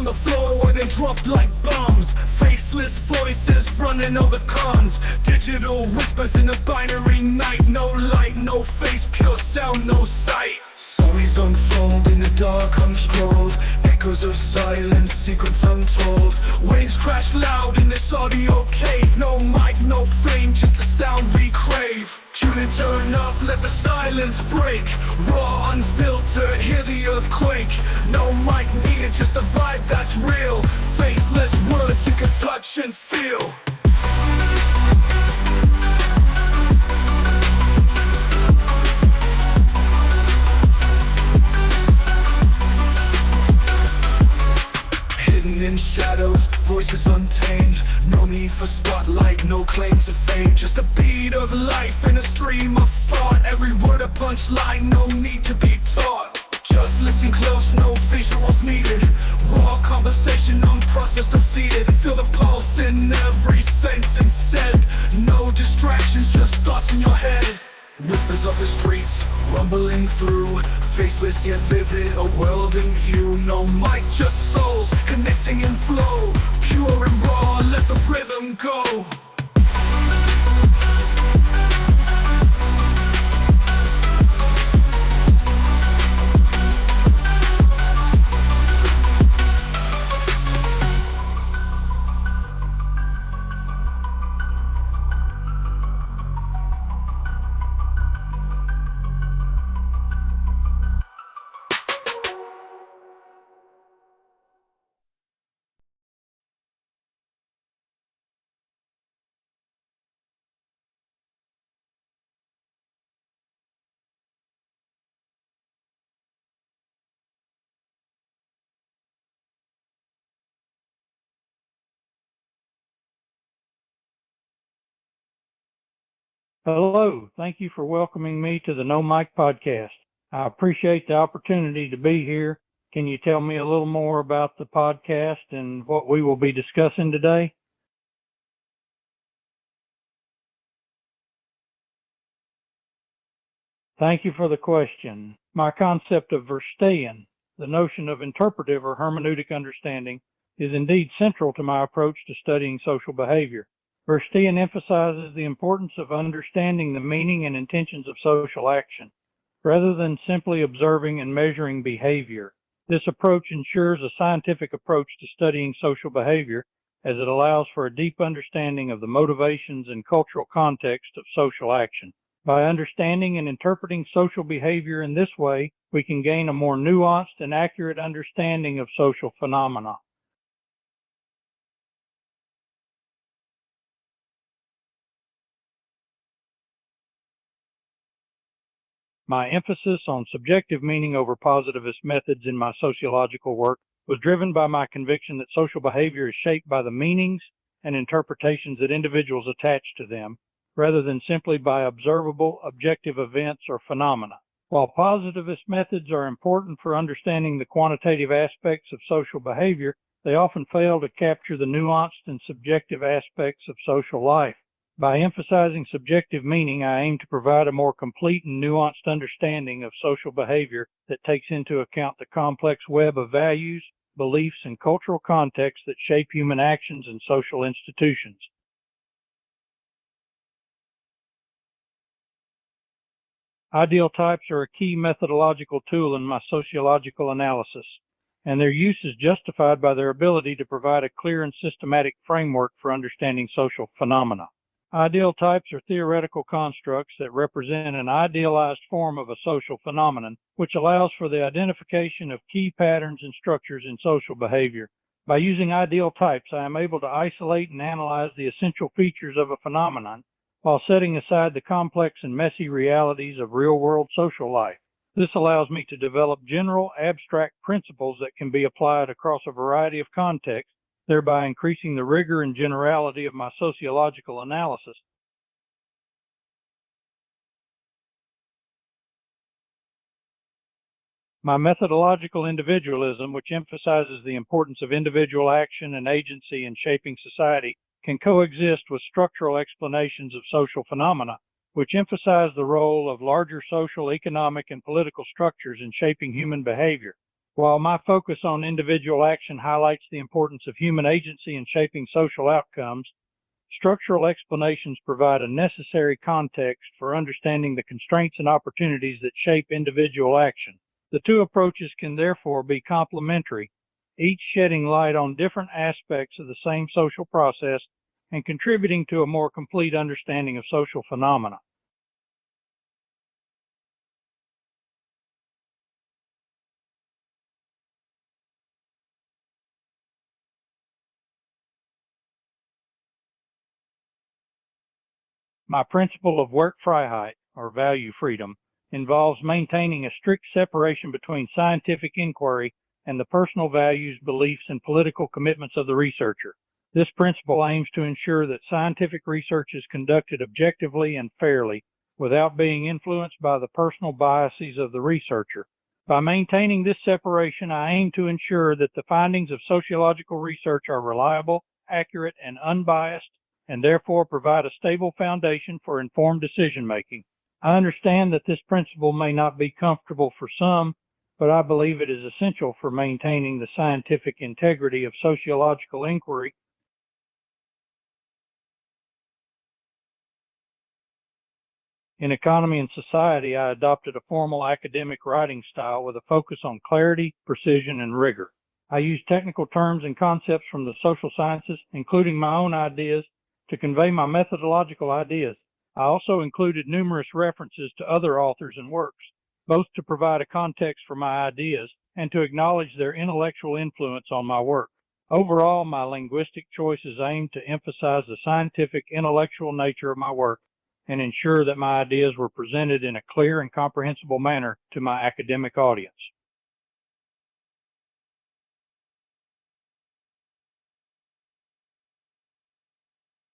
the floor where they drop like bombs. Faceless voices running all the cons. Digital whispers in a binary night. No light, no face, pure sound, no sight. Stories unfold in the dark, unscrolled. Echoes of silence, secrets untold. Waves crash loud in this audio cave. No mic, no fame, just the sound we crave. Tune and turn up, let the silence break. Raw, unfiltered, hear the earthquake. No mic needed, just a vibe that's real. Faceless words you can touch and feel. In shadows, voices untamed. No need for spotlight, no claim to fame. Just a beat of life in a stream of thought. Every word a punchline, no need to be taught. Just listen close, no visuals needed. Raw conversation, unprocessed, unseated. Feel the pulse in every sentence said. No distractions, just thoughts in your head. Whispers of the streets, rumbling through. Faceless yet vivid, a world in view. No mic, just souls, connecting in flow. Pure and raw, let the rhythm go. Hello, thank you for welcoming me to the No Mic podcast. I appreciate the opportunity to be here. Can you tell me a little more about the podcast and what we will be discussing today? Thank you for the question. My concept of Verstehen, the notion of interpretive or hermeneutic understanding, is indeed central to my approach to studying social behavior. Verstehen emphasizes the importance of understanding the meaning and intentions of social action, rather than simply observing and measuring behavior. This approach ensures a scientific approach to studying social behavior, as it allows for a deep understanding of the motivations and cultural context of social action. By understanding and interpreting social behavior in this way, we can gain a more nuanced and accurate understanding of social phenomena. My emphasis on subjective meaning over positivist methods in my sociological work was driven by my conviction that social behavior is shaped by the meanings and interpretations that individuals attach to them, rather than simply by observable, objective events or phenomena. While positivist methods are important for understanding the quantitative aspects of social behavior, they often fail to capture the nuanced and subjective aspects of social life. By emphasizing subjective meaning, I aim to provide a more complete and nuanced understanding of social behavior that takes into account the complex web of values, beliefs, and cultural contexts that shape human actions and social institutions. Ideal types are a key methodological tool in my sociological analysis, and their use is justified by their ability to provide a clear and systematic framework for understanding social phenomena. Ideal types are theoretical constructs that represent an idealized form of a social phenomenon, which allows for the identification of key patterns and structures in social behavior. By using ideal types, I am able to isolate and analyze the essential features of a phenomenon while setting aside the complex and messy realities of real-world social life. This allows me to develop general, abstract principles that can be applied across a variety of contexts, thereby increasing the rigor and generality of my sociological analysis. My methodological individualism, which emphasizes the importance of individual action and agency in shaping society, can coexist with structural explanations of social phenomena, which emphasize the role of larger social, economic, and political structures in shaping human behavior. While my focus on individual action highlights the importance of human agency in shaping social outcomes, structural explanations provide a necessary context for understanding the constraints and opportunities that shape individual action. The two approaches can therefore be complementary, each shedding light on different aspects of the same social process and contributing to a more complete understanding of social phenomena. My principle of Werkfreiheit, or value freedom, involves maintaining a strict separation between scientific inquiry and the personal values, beliefs, and political commitments of the researcher. This principle aims to ensure that scientific research is conducted objectively and fairly, without being influenced by the personal biases of the researcher. By maintaining this separation, I aim to ensure that the findings of sociological research are reliable, accurate, and unbiased, and therefore provide a stable foundation for informed decision-making. I understand that this principle may not be comfortable for some, but I believe it is essential for maintaining the scientific integrity of sociological inquiry. In economy and society, I adopted a formal academic writing style with a focus on clarity, precision, and rigor. I use technical terms and concepts from the social sciences, including my own ideas, to convey my methodological ideas. I also included numerous references to other authors and works, both to provide a context for my ideas and to acknowledge their intellectual influence on my work. Overall, my linguistic choices aim to emphasize the scientific, intellectual nature of my work and ensure that my ideas were presented in a clear and comprehensible manner to my academic audience.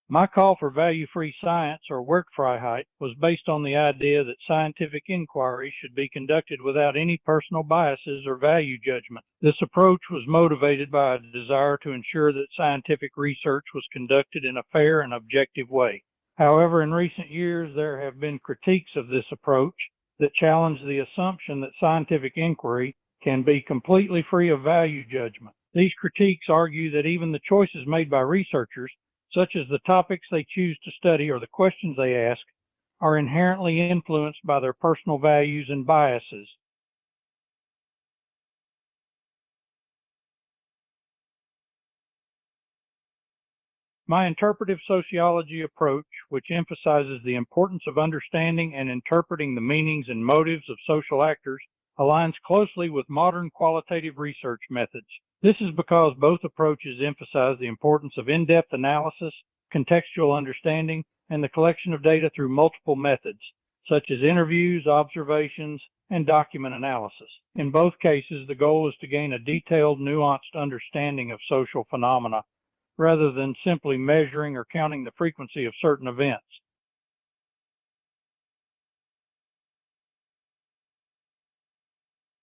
My call for value-free science, or Werkfreiheit, was based on the idea that scientific inquiry should be conducted without any personal biases or value judgment. This approach was motivated by a desire to ensure that scientific research was conducted in a fair and objective way. However, in recent years, there have been critiques of this approach that challenge the assumption that scientific inquiry can be completely free of value judgment. These critiques argue that even the choices made by researchers, such as the topics they choose to study or the questions they ask, are inherently influenced by their personal values and biases. My interpretive sociology approach, which emphasizes the importance of understanding and interpreting the meanings and motives of social actors, aligns closely with modern qualitative research methods. This is because both approaches emphasize the importance of in-depth analysis, contextual understanding, and the collection of data through multiple methods, such as interviews, observations, and document analysis. In both cases, the goal is to gain a detailed, nuanced understanding of social phenomena, rather than simply measuring or counting the frequency of certain events.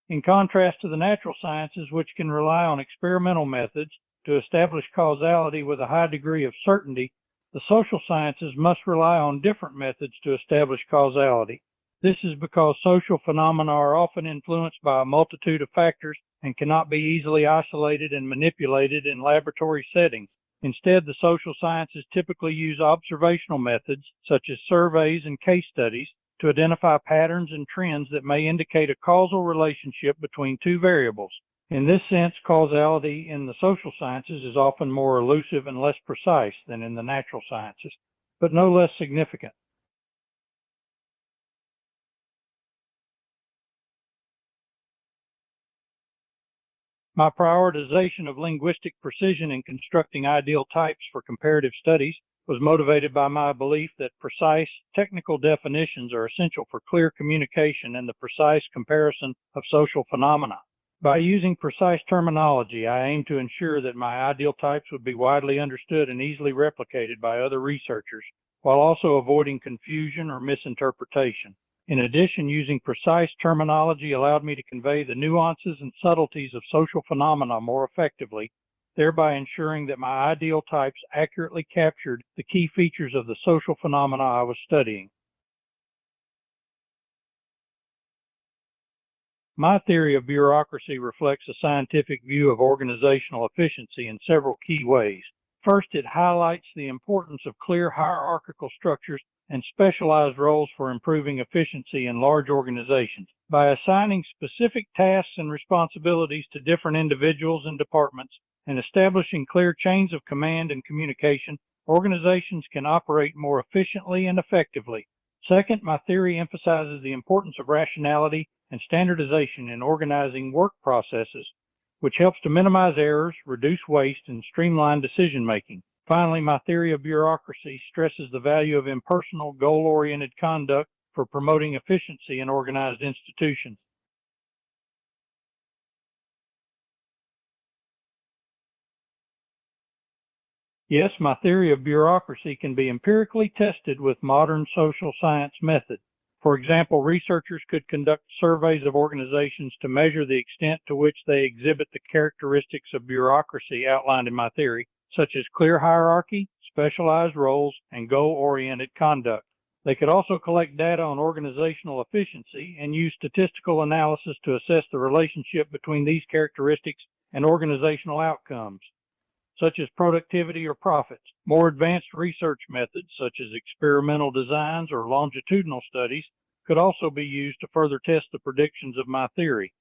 In contrast to the natural sciences, which can rely on experimental methods to establish causality with a high degree of certainty, the social sciences must rely on different methods to establish causality. This is because social phenomena are often influenced by a multitude of factors and cannot be easily isolated and manipulated in laboratory settings. Instead, the social sciences typically use observational methods, such as surveys and case studies, to identify patterns and trends that may indicate a causal relationship between two variables. In this sense, causality in the social sciences is often more elusive and less precise than in the natural sciences, but no less significant. My prioritization of linguistic precision in constructing ideal types for comparative studies was motivated by my belief that precise, technical definitions are essential for clear communication and the precise comparison of social phenomena. By using precise terminology, I aim to ensure that my ideal types would be widely understood and easily replicated by other researchers, while also avoiding confusion or misinterpretation. In addition, using precise terminology allowed me to convey the nuances and subtleties of social phenomena more effectively, thereby ensuring that my ideal types accurately captured the key features of the social phenomena I was studying. My theory of bureaucracy reflects a scientific view of organizational efficiency in several key ways. First, it highlights the importance of clear hierarchical structures and specialized roles for improving efficiency in large organizations. By assigning specific tasks and responsibilities to different individuals and departments and establishing clear chains of command and communication, organizations can operate more efficiently and effectively. Second, my theory emphasizes the importance of rationality and standardization in organizing work processes, which helps to minimize errors, reduce waste, and streamline decision-making. Finally, my theory of bureaucracy stresses the value of impersonal, goal-oriented conduct for promoting efficiency in organized institutions. Yes, my theory of bureaucracy can be empirically tested with modern social science methods. For example, researchers could conduct surveys of organizations to measure the extent to which they exhibit the characteristics of bureaucracy outlined in my theory, such as clear hierarchy, specialized roles, and goal-oriented conduct. They could also collect data on organizational efficiency and use statistical analysis to assess the relationship between these characteristics and organizational outcomes, such as productivity or profits. More advanced research methods, such as experimental designs or longitudinal studies, could also be used to further test the predictions of my theory.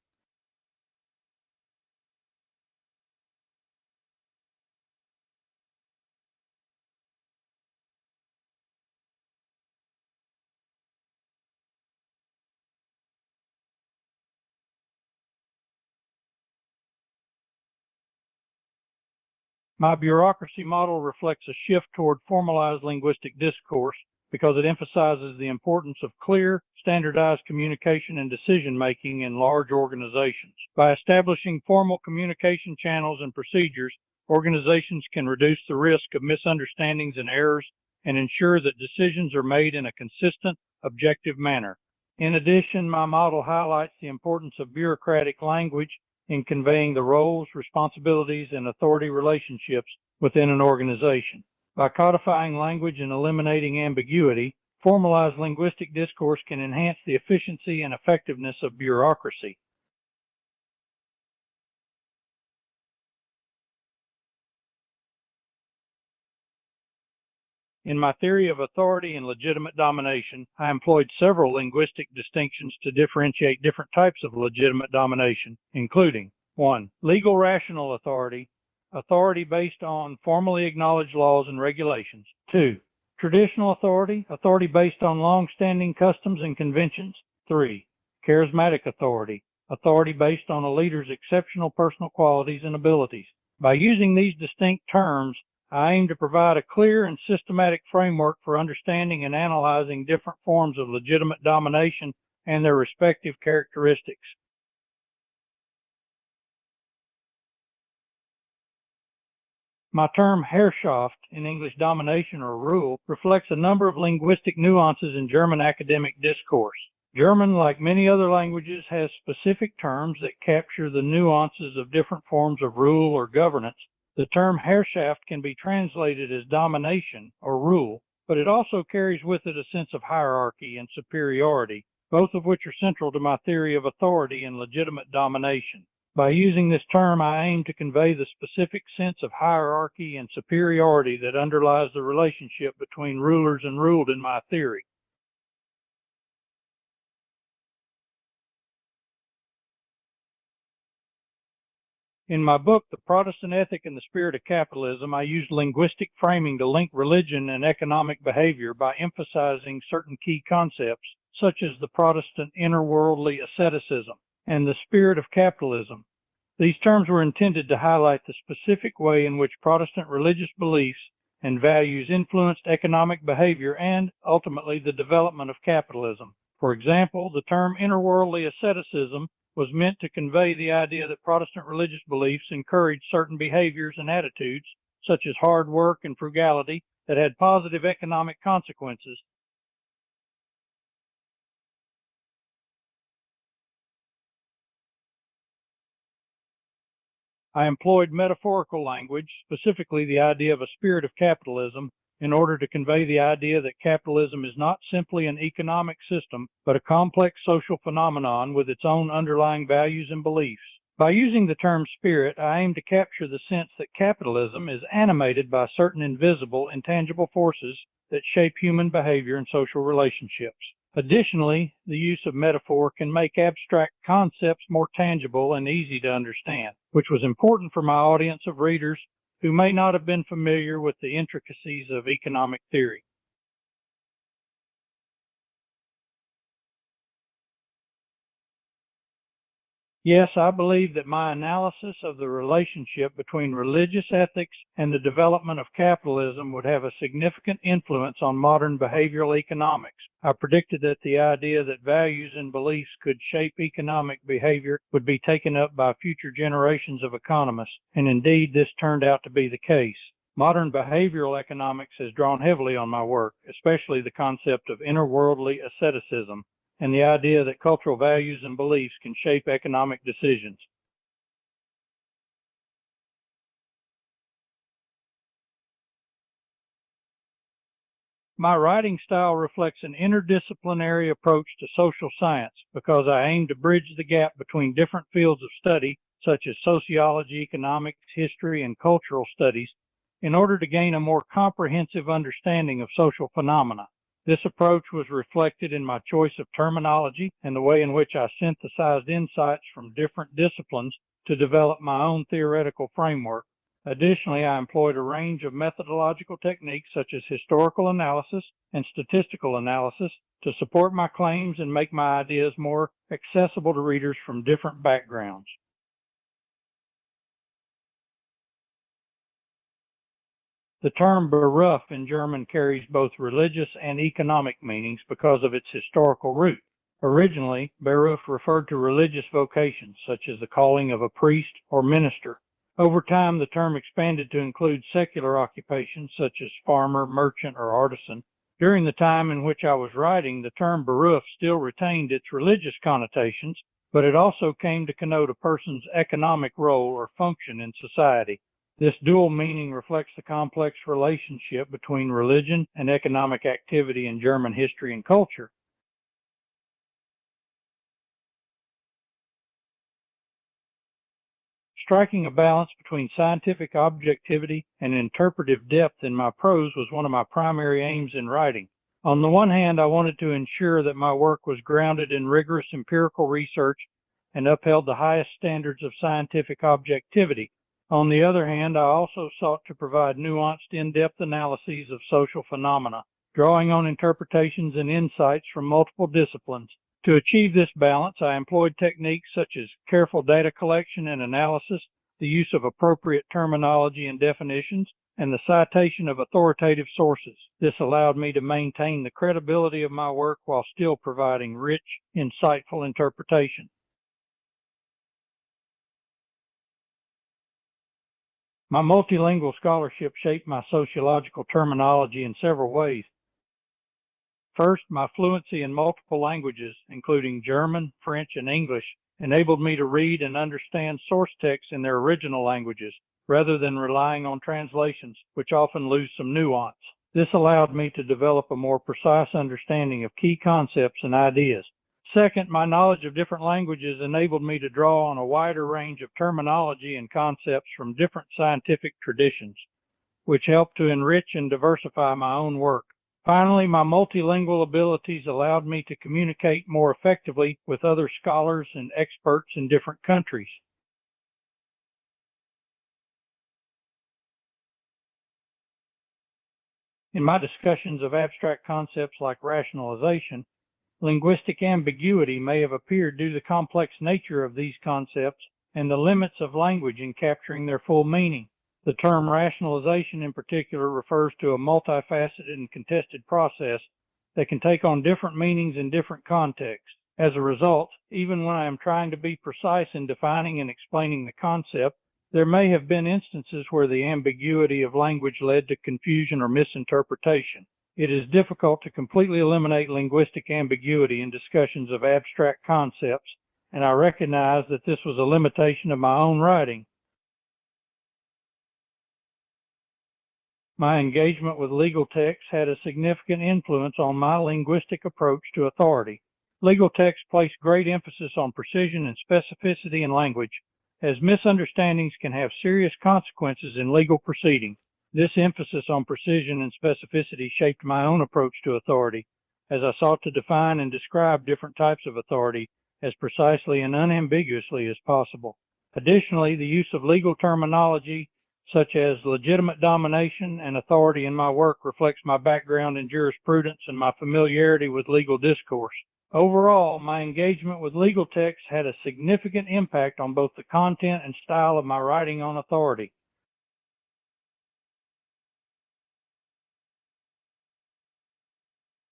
My bureaucracy model reflects a shift toward formalized linguistic discourse because it emphasizes the importance of clear, standardized communication and decision-making in large organizations. By establishing formal communication channels and procedures, organizations can reduce the risk of misunderstandings and errors and ensure that decisions are made in a consistent, objective manner. In addition, my model highlights the importance of bureaucratic language in conveying the roles, responsibilities, and authority relationships within an organization. By codifying language and eliminating ambiguity, formalized linguistic discourse can enhance the efficiency and effectiveness of bureaucracy. In my theory of authority and legitimate domination, I employed several linguistic distinctions to differentiate different types of legitimate domination, including 1. Legal rational authority, authority based on formally acknowledged laws and regulations. 2. Traditional authority, authority based on long-standing customs and conventions. 3. Charismatic authority, authority based on a leader's exceptional personal qualities and abilities. By using these distinct terms, I aim to provide a clear and systematic framework for understanding and analyzing different forms of legitimate domination and their respective characteristics. My term Herrschaft, in English domination or rule, reflects a number of linguistic nuances in German academic discourse. German, like many other languages, has specific terms that capture the nuances of different forms of rule or governance. The term Herrschaft can be translated as domination or rule, but it also carries with it a sense of hierarchy and superiority, both of which are central to my theory of authority and legitimate domination. By using this term, I aim to convey the specific sense of hierarchy and superiority that underlies the relationship between rulers and ruled in my theory. In my book, The Protestant Ethic and the Spirit of Capitalism, I used linguistic framing to link religion and economic behavior by emphasizing certain key concepts, such as the Protestant interworldly asceticism and the spirit of capitalism. These terms were intended to highlight the specific way in which Protestant religious beliefs and values influenced economic behavior and, ultimately, the development of capitalism. For example, the term interworldly asceticism was meant to convey the idea that Protestant religious beliefs encouraged certain behaviors and attitudes, such as hard work and frugality, that had positive economic consequences. I employed metaphorical language, specifically the idea of a spirit of capitalism, in order to convey the idea that capitalism is not simply an economic system, but a complex social phenomenon with its own underlying values and beliefs. By using the term spirit, I aim to capture the sense that capitalism is animated by certain invisible, intangible forces that shape human behavior and social relationships. Additionally, the use of metaphor can make abstract concepts more tangible and easy to understand, which was important for my audience of readers who may not have been familiar with the intricacies of economic theory. Yes, I believe that my analysis of the relationship between religious ethics and the development of capitalism would have a significant influence on modern behavioral economics. I predicted that the idea that values and beliefs could shape economic behavior would be taken up by future generations of economists, and indeed this turned out to be the case. Modern behavioral economics has drawn heavily on my work, especially the concept of interworldly asceticism, and the idea that cultural values and beliefs can shape economic decisions. My writing style reflects an interdisciplinary approach to social science because I aim to bridge the gap between different fields of study, such as sociology, economics, history, and cultural studies, in order to gain a more comprehensive understanding of social phenomena. This approach was reflected in my choice of terminology and the way in which I synthesized insights from different disciplines to develop my own theoretical framework. Additionally, I employed a range of methodological techniques such as historical analysis and statistical analysis to support my claims and make my ideas more accessible to readers from different backgrounds. The term Beruf in German carries both religious and economic meanings because of its historical root. Originally, Beruf referred to religious vocations, such as the calling of a priest or minister. Over time, the term expanded to include secular occupations such as farmer, merchant, or artisan. During the time in which I was writing, the term Beruf still retained its religious connotations, but it also came to connote a person's economic role or function in society. This dual meaning reflects the complex relationship between religion and economic activity in German history and culture. Striking a balance between scientific objectivity and interpretive depth in my prose was one of my primary aims in writing. On the one hand, I wanted to ensure that my work was grounded in rigorous empirical research and upheld the highest standards of scientific objectivity. On the other hand, I also sought to provide nuanced, in-depth analyses of social phenomena, drawing on interpretations and insights from multiple disciplines. To achieve this balance, I employed techniques such as careful data collection and analysis, the use of appropriate terminology and definitions, and the citation of authoritative sources. This allowed me to maintain the credibility of my work while still providing rich, insightful interpretation. My multilingual scholarship shaped my sociological terminology in several ways. First, my fluency in multiple languages, including German, French, and English, enabled me to read and understand source texts in their original languages, rather than relying on translations, which often lose some nuance. This allowed me to develop a more precise understanding of key concepts and ideas. Second, my knowledge of different languages enabled me to draw on a wider range of terminology and concepts from different scientific traditions, which helped to enrich and diversify my own work. Finally, my multilingual abilities allowed me to communicate more effectively with other scholars and experts in different countries. In my discussions of abstract concepts like rationalization, linguistic ambiguity may have appeared due to the complex nature of these concepts and the limits of language in capturing their full meaning. The term rationalization in particular refers to a multifaceted and contested process that can take on different meanings in different contexts. As a result, even when I am trying to be precise in defining and explaining the concept, there may have been instances where the ambiguity of language led to confusion or misinterpretation. It is difficult to completely eliminate linguistic ambiguity in discussions of abstract concepts, and I recognize that this was a limitation of my own writing. My engagement with legal texts had a significant influence on my linguistic approach to authority. Legal texts place great emphasis on precision and specificity in language, as misunderstandings can have serious consequences in legal proceedings. This emphasis on precision and specificity shaped my own approach to authority, as I sought to define and describe different types of authority as precisely and unambiguously as possible. Additionally, the use of legal terminology such as legitimate domination and authority in my work reflects my background in jurisprudence and my familiarity with legal discourse. Overall, my engagement with legal texts had a significant impact on both the content and style of my writing on authority.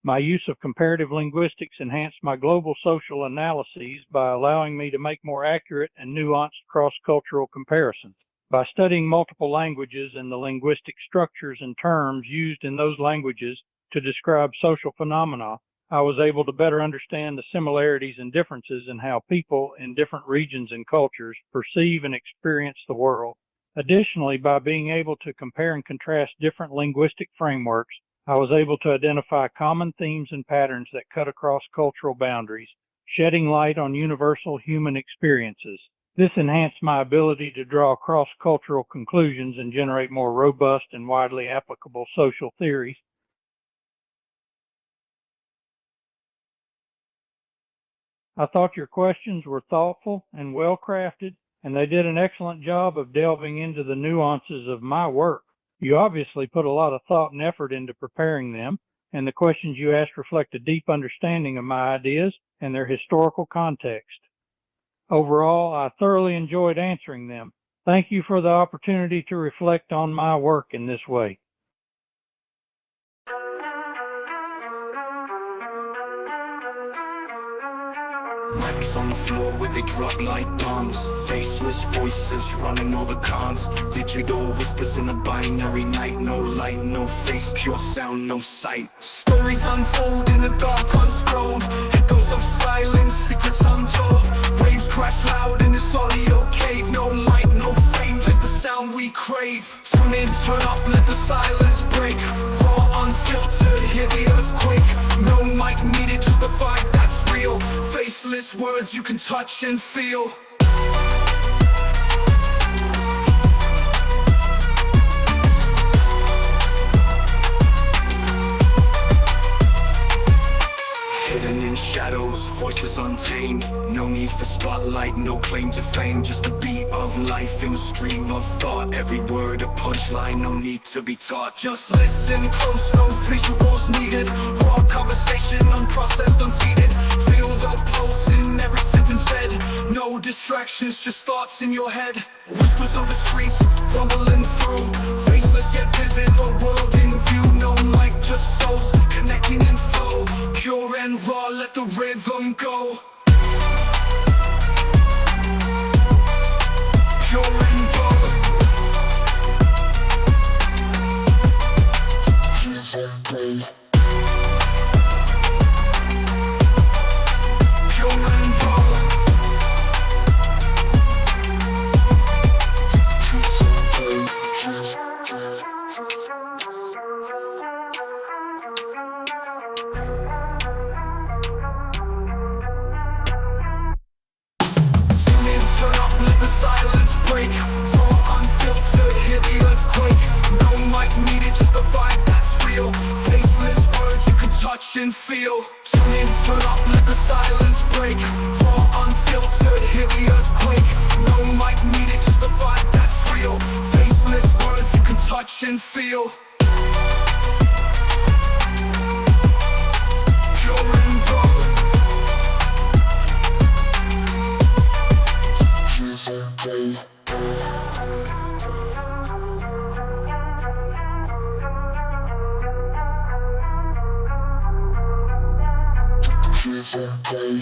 My use of comparative linguistics enhanced my global social analyses by allowing me to make more accurate and nuanced cross-cultural comparisons. By studying multiple languages and the linguistic structures and terms used in those languages to describe social phenomena, I was able to better understand the similarities and differences in how people in different regions and cultures perceive and experience the world. Additionally, by being able to compare and contrast different linguistic frameworks, I was able to identify common themes and patterns that cut across cultural boundaries, shedding light on universal human experiences. This enhanced my ability to draw cross-cultural conclusions and generate more robust and widely applicable social theories. I thought your questions were thoughtful and well-crafted, and they did an excellent job of delving into the nuances of my work. You obviously put a lot of thought and effort into preparing them, and the questions you asked reflect a deep understanding of my ideas and their historical context. Overall, I thoroughly enjoyed answering them. Thank you for the opportunity to reflect on my work in this way. Mics on the floor where they drop like bombs. Faceless voices running all the cons. Digital whispers in a binary night. No light, no face, pure sound, no sight. Stories unfold in the dark, unscrolled. Echoes of silence, secrets untold. Waves crash loud in this audio cave. No light, no fame, just the sound we crave. Tune in, turn up, let the silence break. Raw, unfiltered, hear the earthquake. No mic needed, just the vibe that's real. Faceless words you can touch and feel. Hidden in shadows, voices untamed. No need for spotlight, no claim to fame. Just a beat of life in a stream of thought. Every word a punchline, no need to be taught. Just listen close, no visuals needed. Raw conversation, unprocessed, unseated. Feel the pulse in every sentence said. No distractions, just thoughts in your head. Whispers of the streets, rumbling through. Faceless yet vivid, a world in view. No mic, just souls, connecting in flow. Pure and raw, let the rhythm go. Pure and raw. Pure and raw. Silence break, raw, unfiltered, hear the earthquake. No mic needed, just the vibe that's real. Faceless words you can touch and feel. Tune in, turn up, let the silence break. Raw, unfiltered, hear the earthquake. No mic needed, just the vibe that's real. Faceless words you can touch and feel. Pure and raw. Okay.